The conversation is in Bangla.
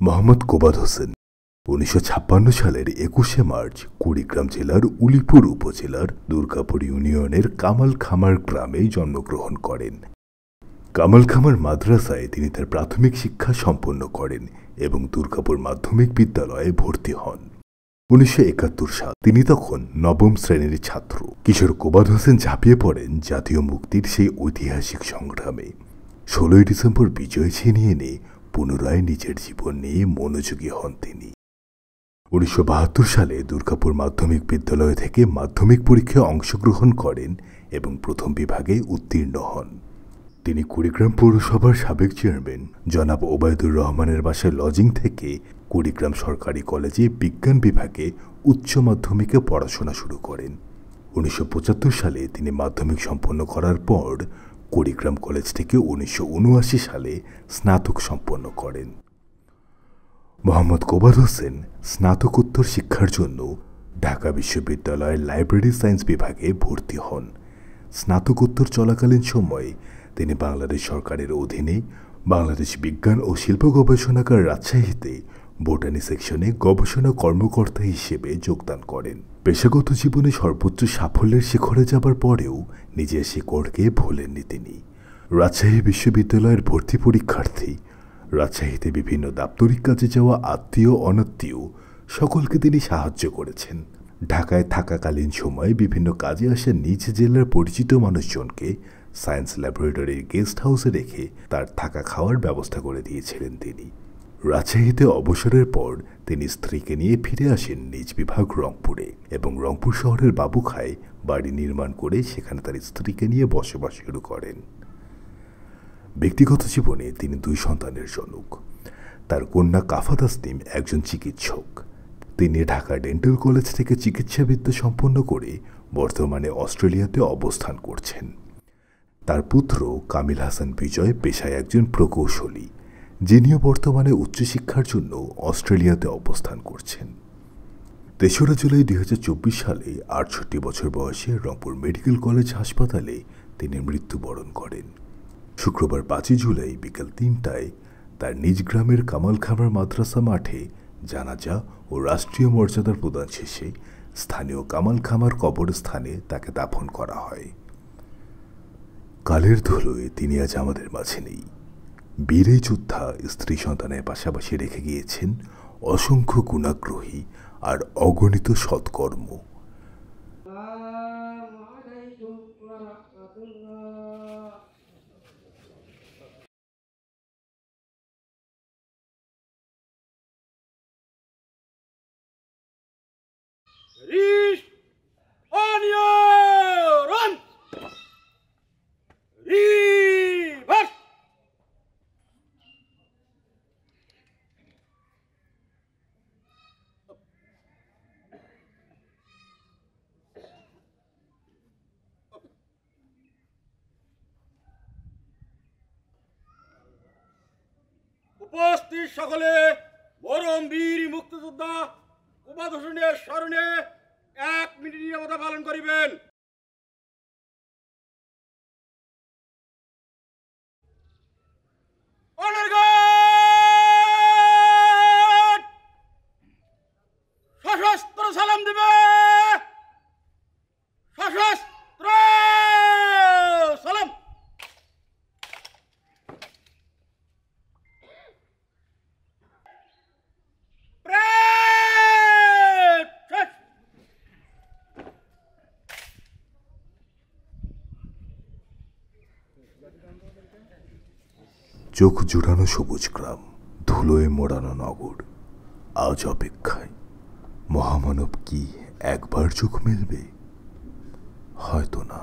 মোহাম্মদ কোবাদ হোসেন 1956 সালের 21শে মার্চ কুড়িগ্রাম জেলার উলিপুর উপজেলার দুর্গাপুর ইউনিয়নের কামালখামার গ্রামে জন্মগ্রহণ করেন। কামালখামার মাদ্রাসায় তিনি তার প্রাথমিক শিক্ষা সম্পন্ন করেন এবং দুর্গাপুর মাধ্যমিক বিদ্যালয়ে ভর্তি হন। 1971 সাল তিনি তখন নবম শ্রেণীর ছাত্র। কিশোর কোবাদ হোসেন ঝাঁপিয়ে পড়েন জাতীয় মুক্তির সেই ঐতিহাসিক সংগ্রামে। 16ই ডিসেম্বর বিজয় ছিনিয়ে নিয়ে পুনরায় নিজের জীবন নিয়ে মনোযোগী হন তিনি। 1972 সালে দুর্গাপুর মাধ্যমিক বিদ্যালয় থেকে মাধ্যমিক পরীক্ষায় অংশগ্রহণ করেন এবং প্রথম বিভাগে উত্তীর্ণ হন। তিনি কুড়িগ্রাম পৌরসভার সাবেক চেয়ারম্যান জনাব ওবায়দুর রহমানের বাসায় লজিং থেকে কুড়িগ্রাম সরকারি কলেজে বিজ্ঞান বিভাগে উচ্চ মাধ্যমিকে পড়াশোনা শুরু করেন। 1975 সালে তিনি মাধ্যমিক সম্পন্ন করার পর কুড়িগ্রাম কলেজ থেকে 1979 সালে স্নাতক সম্পন্ন করেন। মোহাম্মদ কোবাদ হোসেন স্নাতকোত্তর শিক্ষার জন্য ঢাকা বিশ্ববিদ্যালয়ের লাইব্রেরি সায়েন্স বিভাগে ভর্তি হন। স্নাতকোত্তর চলাকালীন সময়ে তিনি বাংলাদেশ সরকারের অধীনে বাংলাদেশ বিজ্ঞান ও শিল্প গবেষণাগার রাজশাহীতে বোটানি সেকশনে গবেষণা কর্মকর্তা হিসেবে যোগদান করেন। পেশাগত জীবনে সর্বোচ্চ সাফল্যের শিখরে যাবার পরেও নিজের শিকড়কে ভোলেননি তিনি। রাজশাহী বিশ্ববিদ্যালয়ের ভর্তি পরীক্ষার্থী, রাজশাহীতে বিভিন্ন দাপ্তরিক কাজে যাওয়া আত্মীয় অনাত্মীয় সকলকে তিনি সাহায্য করেছেন। ঢাকায় থাকাকালীন সময়ে বিভিন্ন কাজে আসা নিজ জেলার পরিচিত মানুষজনকে সায়েন্স ল্যাবরেটরির গেস্ট হাউসে রেখে তার থাকা খাওয়ার ব্যবস্থা করে দিয়েছিলেন তিনি। রাজশাহীতে অবসরের পর তিনি স্ত্রীকে নিয়ে ফিরে আসেন নিজ বিভাগ রংপুরে এবং রংপুর শহরের বাবুখায় বাড়ি নির্মাণ করে সেখানে তার স্ত্রীকে নিয়ে বসবাস শুরু করেন। ব্যক্তিগত জীবনে তিনি 2 সন্তানের জনক। তার কন্যা কাফা তাসনিম একজন চিকিৎসক। তিনি ঢাকা ডেন্টাল কলেজ থেকে চিকিৎসাবিদ্যা সম্পন্ন করে বর্তমানে অস্ট্রেলিয়াতে অবস্থান করছেন। তার পুত্র কামিল হাসান বিজয় পেশায় একজন প্রকৌশলী, যিনিও বর্তমানে উচ্চশিক্ষার জন্য অস্ট্রেলিয়াতে অবস্থান করছেন। 3রা জুলাই 2024 সালে 68 বছর বয়সে রংপুর মেডিকেল কলেজ হাসপাতালে তিনি মৃত্যুবরণ করেন। শুক্রবার 5 জুলাই বিকেল 3টায় তার নিজ গ্রামের কামালখামার মাদ্রাসা মাঠে জানাজা ও রাষ্ট্রীয় মর্যাদার প্রদান শেষে স্থানীয় কামালখামার কবরস্থানে তাকে দাফন করা হয়। কালের ধুলোয় তিনি আজ আমাদের মাঝে নেই। বীর এই যোদ্ধা স্ত্রী সন্তানের পাশাপাশি রেখে গিয়েছেন অসংখ্য গুণাগ্রহী আর অগণিত সৎকর্ম। উপস্থিত সকলে মরম বীর মুক্তিযোদ্ধা কোবাদ হোসেনের স্মরণে 1 মিনিট নিরবতা পালন করিবেন। সশস্ত্র সালাম দিবে। সশস্ত্র সালাম। চোখ জুড়ানো সবুজ গ্রাম, ধুলোয় মোড়ানো নগর, আজ অপেক্ষায়। মহামানব কি একবার চোখ মেলবে? হয়তো না।